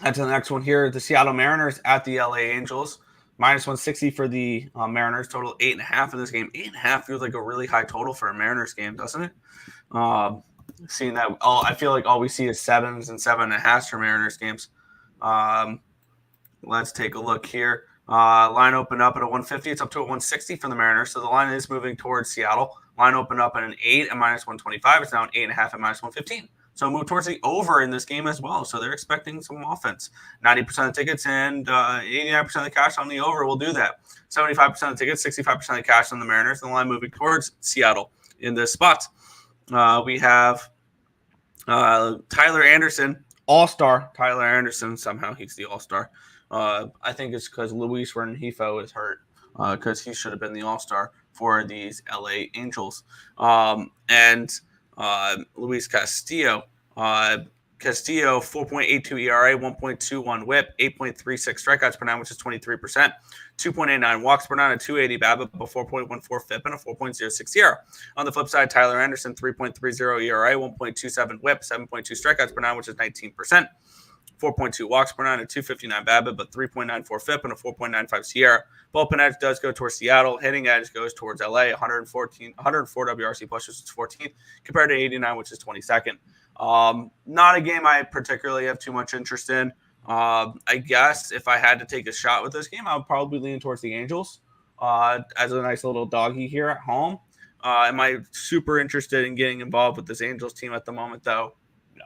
head to the next one here. The Seattle Mariners at the LA Angels. Minus 160 for the Mariners. Total 8.5 in this game. 8.5 feels like a really high total for a Mariners game, doesn't it? Seeing that, I feel like all we see is 7s and 7.5s for Mariners games. Let's take a look here. Line opened up at a 150. It's up to a 160 for the Mariners. So the line is moving towards Seattle. Line opened up at an 8 at minus 125. It's now an 8.5 at minus 115. So move towards the over in this game as well. So they're expecting some offense. 90% of tickets and 89% of the cash on the over will do that. 75% of tickets, 65% of the cash on the Mariners. The line moving towards Seattle in this spot. We have Tyler Anderson, all-star Tyler Anderson. Somehow he's the all-star. I think it's because Luis Rengifo is hurt because he should have been the all-star for these LA Angels. And Luis Castillo. Castillo, 4.82 ERA, 1.21 whip, 8.36 strikeouts per nine, which is 23%, 2.89 walks per nine, a 280 BABIP, a 4.14 FIP, and a 4.06 ERA. On the flip side, Tyler Anderson, 3.30 ERA, 1.27 whip, 7.2 strikeouts per nine, which is 19%, 4.2 walks per nine, a 259 BABIP, but 3.94 FIP, and a 4.95 SIERA. Bullpen edge does go towards Seattle. Hitting edge goes towards LA, 104 WRC plus, which is 14th, compared to 89, which is 22nd. Not a game I particularly have too much interest in. I guess if I had to take a shot with this game, I would probably lean towards the Angels as a nice little doggy here at home. Am I super interested in getting involved with this Angels team at the moment, though? No.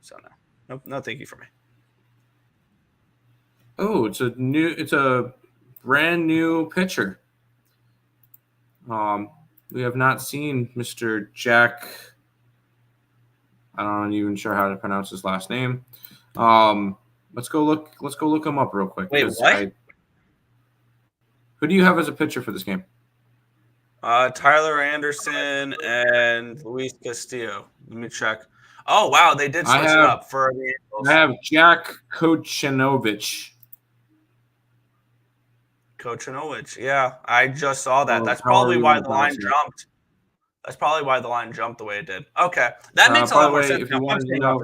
So no, thank you for me. Oh, it's a brand new pitcher. We have not seen Mr. Jack. I'm not even sure how to pronounce his last name. Let's go look him up real quick. Wait, what? Who do you have as a pitcher for this game? Tyler Anderson and Luis Castillo. Let me check. Oh, wow, they did switch it up for the Angels. I have Jack Kochanovich. Yeah, I just saw that. That's probably why the line jumped. That's probably why the line jumped the way it did. Okay, that makes a lot more sense. If you wanted to know,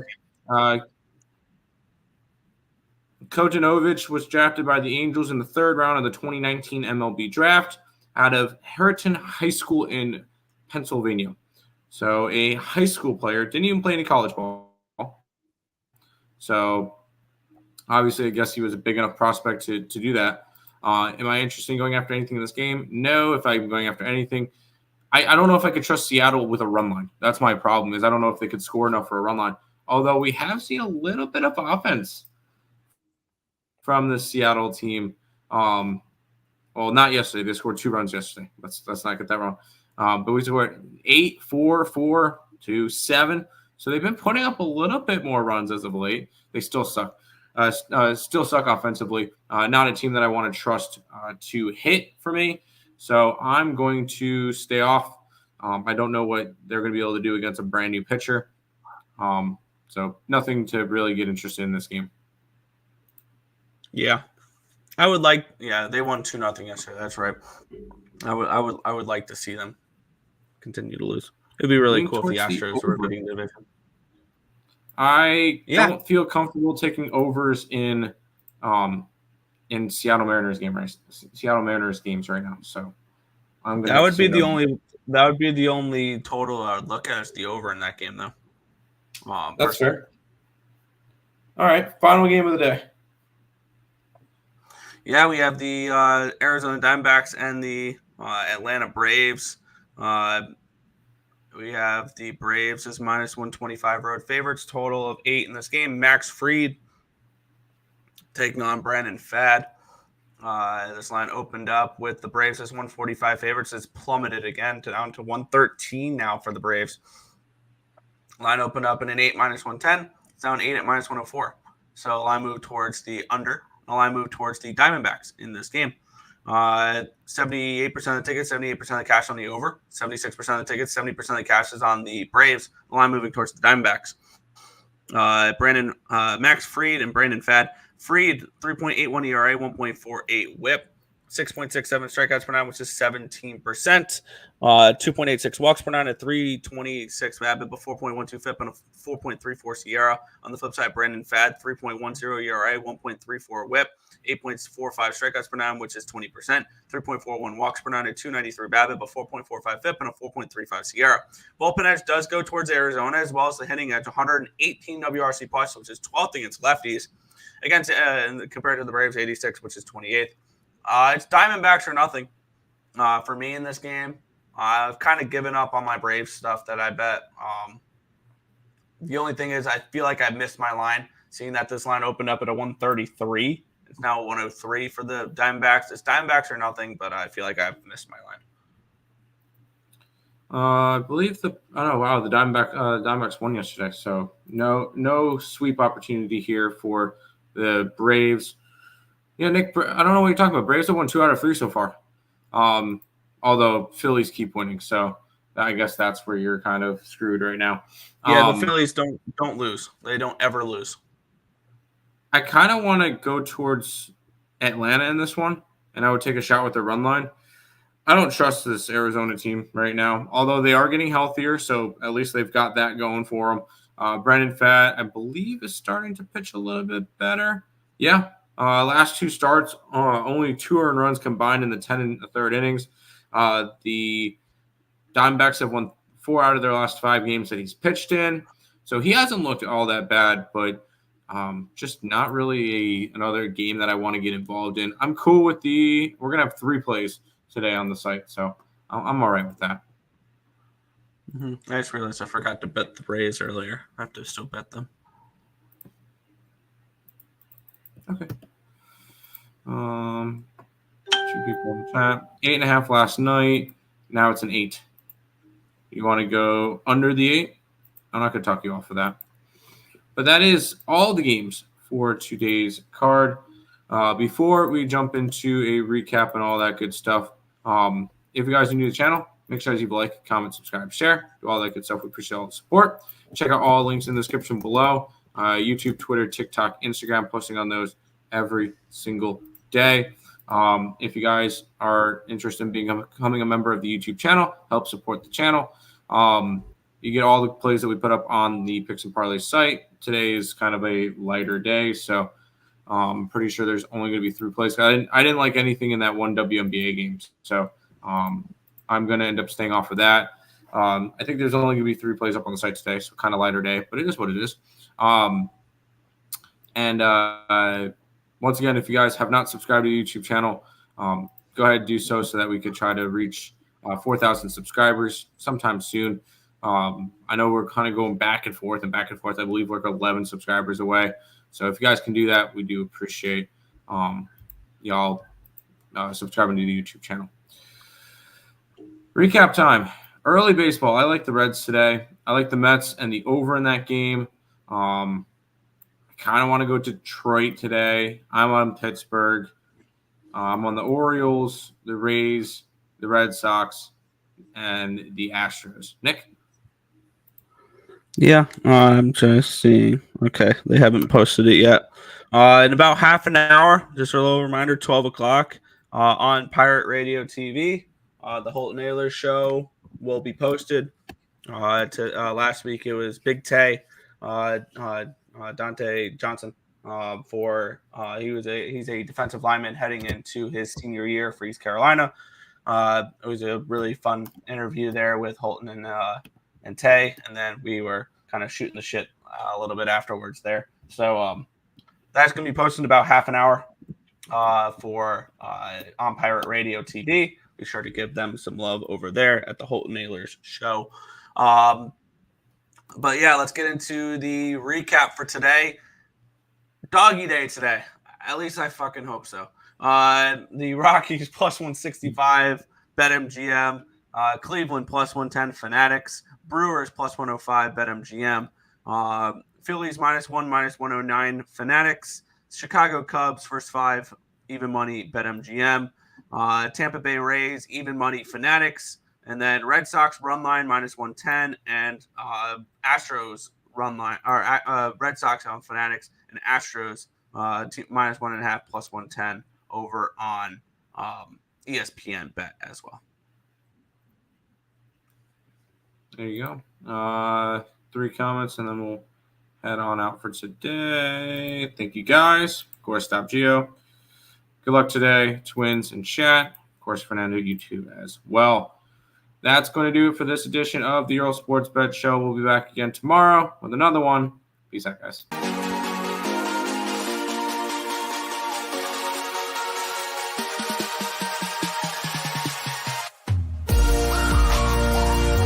Kochanovich was drafted by the Angels in the third round of the 2019 MLB draft out of Harriton High School in Pennsylvania. So a high school player, didn't even play any college ball. So obviously, I guess he was a big enough prospect to do that. Am I interested in going after anything in this game? No. If I'm going after anything, I don't know if I could trust Seattle with a run line. That's my problem. Is I don't know if they could score enough for a run line. Although we have seen a little bit of offense from the Seattle team. Well, not yesterday. They scored 2 runs yesterday. Let's not get that wrong. But we scored 8, 4, 4, 2, 7. So they've been putting up a little bit more runs as of late. They still suck. Still suck offensively. Not a team that I want to trust to hit for me. So I'm going to stay off. I don't know what they're going to be able to do against a brand new pitcher. So nothing to really get interested in this game. Yeah. I would like, they won 2-0 yesterday. That's right. I would like to see them continue to lose. It'd be really cool if the Astros were leading the division. I don't feel comfortable taking overs in Seattle Mariners games right now. So I'm gonna. That would be the only total I would look at is the over in that game, though. That's fair. All right, final game of the day. Yeah, we have the Arizona Diamondbacks and the Atlanta Braves. We have the Braves as -125 road favorites, total of 8 in this game. Max Fried taking on Brandon Pfaadt. This line opened up with the Braves as 145 favorites. It's plummeted again down to 113 now for the Braves. Line opened up in an 8 -110. It's down 8 at -104. So line moved towards the under. The line moved towards the Diamondbacks in this game. 78% of the tickets, 78% of the cash on the over, 76% of the tickets, 70% of the cash is on the Braves. The line moving towards the Diamondbacks. Max Fried and Brandon Pfaadt. Fried, 3.81 ERA, 1.48 WHIP, 6.67 strikeouts per nine, which is 17%. 2.86 walks per nine, a 3.26 BABIP, a 4.12 FIP, and a 4.34 SIERA. On the flip side, Brandon Pfaadt, 3.10 ERA, 1.34 WHIP, 8.45 strikeouts per nine, which is 20%. 3.41 walks per nine, a 2.93 BABIP, a 4.45 FIP, and a 4.35 SIERA. Bullpen edge does go towards Arizona, as well as the hitting edge, 118 WRC plus, which is 12th against lefties. Against compared to the Braves, 86, which is 28th. It's Diamondbacks or nothing for me in this game. I've kind of given up on my Braves stuff that I bet. The only thing is I feel like I missed my line, seeing that this line opened up at a 133. It's now a 103 for the Diamondbacks. It's Diamondbacks or nothing, but I feel like I've missed my line. I believe the Diamondbacks won yesterday, so no sweep opportunity here for the Braves. Yeah, Nick, I don't know what you're talking about. Braves have won 2 out of 3 so far. Although Phillies keep winning, so I guess that's where you're kind of screwed right now. Yeah, the Phillies don't lose. They don't ever lose. I kind of want to go towards Atlanta in this one, and I would take a shot with the run line. I don't trust this Arizona team right now, although they are getting healthier, so at least they've got that going for them. Brandon Pfaadt, I believe, is starting to pitch a little bit better. Yeah. Last 2 starts, only 2 earned runs combined in the 10 and the third innings. The Diamondbacks have won 4 out of their last 5 games that he's pitched in. So he hasn't looked all that bad, but just not really another game that I want to get involved in. I'm cool with we're going to have 3 plays today on the site, so I'm all right with that. I just realized I forgot to bet the Braves earlier. I have to still bet them. Okay. 2 people in the chat. 8.5 last night. Now it's an 8. You want to go under the 8? I'm not going to talk you off of that. But that is all the games for today's card. Before we jump into a recap and all that good stuff, if you guys are new to the channel, make sure you like, comment, subscribe, share, do all that good stuff. We appreciate all the support. Check out all links in the description below. YouTube, Twitter, TikTok, Instagram, posting on those every single day. If you guys are interested in becoming a member of the YouTube channel, help support the channel. You get all the plays that we put up on the Picks and Parleys site. Today is kind of a lighter day, so I'm pretty sure there's only going to be 3 plays. I didn't like anything in that one WNBA game, so I'm going to end up staying off of that. I think there's only going to be 3 plays up on the site today, so kind of lighter day, but it is what it is. Once again, if you guys have not subscribed to the YouTube channel, go ahead and do so that we could try to reach 4,000 subscribers sometime soon. I know we're kind of going back and forth. I believe we're 11 subscribers away. So if you guys can do that, we do appreciate y'all subscribing to the YouTube channel. Recap time. Early baseball. I like the Reds today. I like the Mets and the over in that game. I kind of want to go Detroit today. I'm on Pittsburgh. I'm on the Orioles, the Rays, the Red Sox, and the Astros. Nick? Yeah, I'm just seeing. Okay, they haven't posted it yet. In about half an hour, just a little reminder, 12 o'clock on Pirate Radio TV. The Holton Aylers show will be posted. Last week it was Big Tay, Dante Johnson. He's a defensive lineman heading into his senior year for East Carolina. It was a really fun interview there with Holton and Tay, and then we were kind of shooting the shit a little bit afterwards there. So that's going to be posted in about half an hour on Pirate Radio TV. Be sure to give them some love over there at the Holton Aylers show. But yeah, let's get into the recap for today. Doggy day today. At least I fucking hope so. The Rockies plus 165, BetMGM. Cleveland plus 110, Fanatics. Brewers plus 105, BetMGM. Phillies minus 109, Fanatics. Chicago Cubs first 5, even money, BetMGM. Tampa Bay Rays, even money, Fanatics. And then Red Sox run line minus 110, and Astros run line, or Red Sox on Fanatics, and Astros minus 1.5 plus 110 over on ESPN bet as well. There you go. 3 comments, and then we'll head on out for today. Thank you guys. Of course, Stop Geo. Good luck today, Twins and chat. Of course, Fernando, you too as well. That's going to do it for this edition of the Earle Sports Bet Show. We'll be back again tomorrow with another one. Peace out, guys.